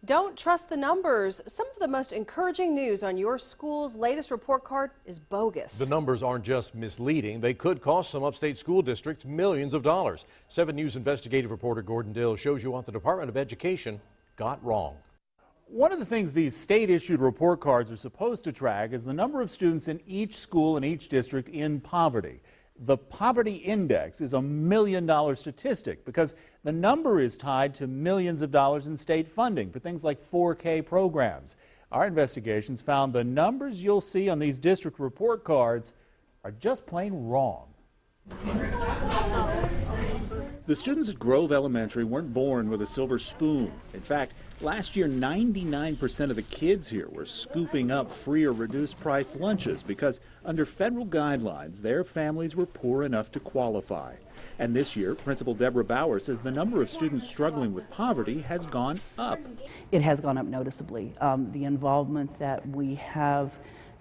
Don't trust the numbers. Some of the most encouraging news on your school's latest report card is bogus. The numbers aren't just misleading. They could cost some upstate school districts millions of dollars. 7 News investigative reporter Gordon Dill shows you what the Department of Education got wrong. One of the things these state-issued report cards are supposed to track is the number of students in each school in each district in poverty. The poverty index is a $1 million statistic because the number is tied to millions of dollars in state funding for things like 4K programs. Our investigations found the numbers you'll see on these district report cards are just plain wrong. The students at Grove Elementary weren't born with a silver spoon. In fact, last year 99% of the kids here were scooping up free or reduced price lunches because under federal guidelines their families were poor enough to qualify. And this year, Principal Deborah Bauer says the number of students struggling with poverty has gone up. It has gone up noticeably. The involvement that we have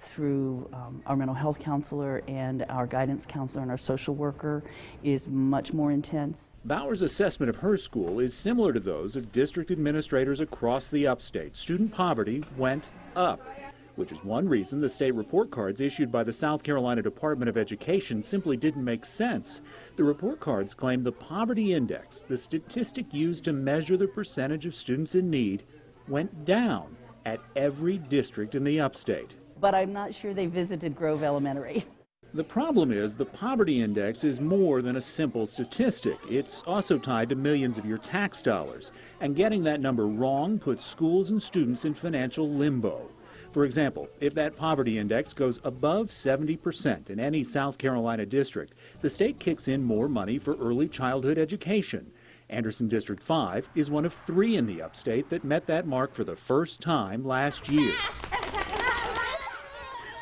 through our mental health counselor and our guidance counselor and our social worker is much more intense. Bauer's assessment of her school is similar to those of district administrators across the upstate. Student poverty went up, which is one reason the state report cards issued by the South Carolina Department of Education simply didn't make sense. The report cards claim the poverty index, the statistic used to measure the percentage of students in need, went down at every district in the upstate. But I'm not sure they visited Grove Elementary. The problem is the poverty index is more than a simple statistic. It's also tied to millions of your tax dollars. And getting that number wrong puts schools and students in financial limbo. For example, if that poverty index goes above 70% in any South Carolina district, the state kicks in more money for early childhood education. Anderson District 5 is one of 3 in the upstate that met that mark for the first time last year.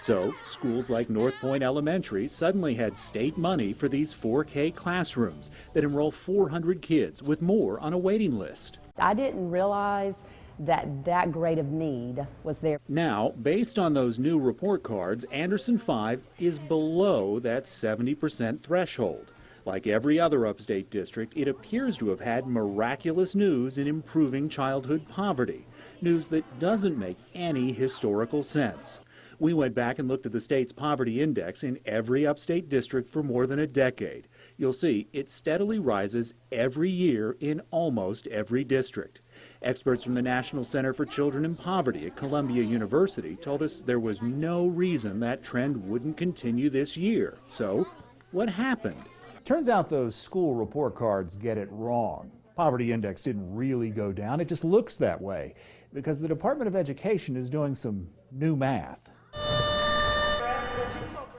So, schools like North Point Elementary suddenly had state money for these 4K classrooms that enroll 400 kids with more on a waiting list. I didn't realize that great of need was there. Now, based on those new report cards, Anderson 5 is below that 70% threshold. Like every other upstate district, it appears to have had miraculous news in improving childhood poverty, news that doesn't make any historical sense. We went back and looked at the state's poverty index in every upstate district for more than a decade. You'll see it steadily rises every year in almost every district. Experts from the National Center for Children in Poverty at Columbia University told us there was no reason that trend wouldn't continue this year. So, what happened? Turns out those school report cards get it wrong. Poverty index didn't really go down. It just looks that way because the Department of Education is doing some new math.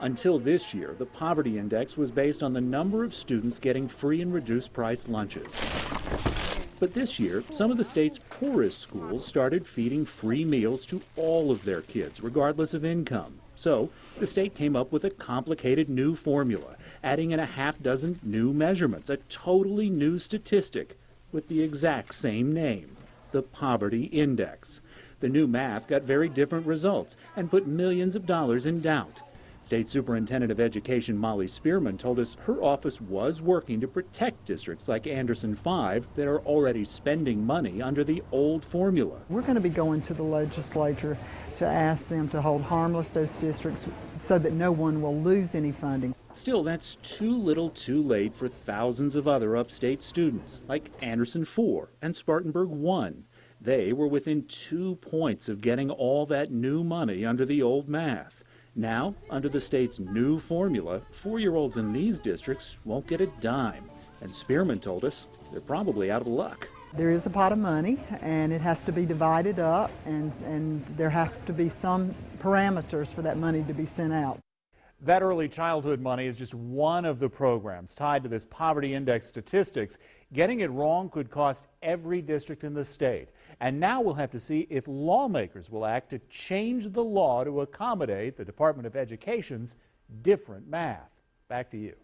Until this year, the poverty index was based on the number of students getting free and reduced price lunches. But this year, some of the state's poorest schools started feeding free meals to all of their kids, regardless of income. So, the state came up with a complicated new formula, adding in a half-dozen new measurements, a totally new statistic with the exact same name, the poverty index. The new math got very different results and put millions of dollars in doubt. State Superintendent of Education Molly Spearman told us her office was working to protect districts like Anderson 5 that are already spending money under the old formula. We're going to be going to the legislature to ask them to hold harmless those districts so that no one will lose any funding. Still, that's too little too late for thousands of other upstate students like Anderson 4 and Spartanburg 1. They were within 2 points of getting all that new money under the old math. Now, under the state's new formula, 4-year-olds in these districts won't get a dime. And Spearman told us they're probably out of luck. There is a pot of money, and it has to be divided up, and there has to be some parameters for that money to be sent out. That early childhood money is just one of the programs tied to this poverty index statistics. Getting it wrong could cost every district in the state. And now we'll have to see if lawmakers will act to change the law to accommodate the Department of Education's different math. Back to you.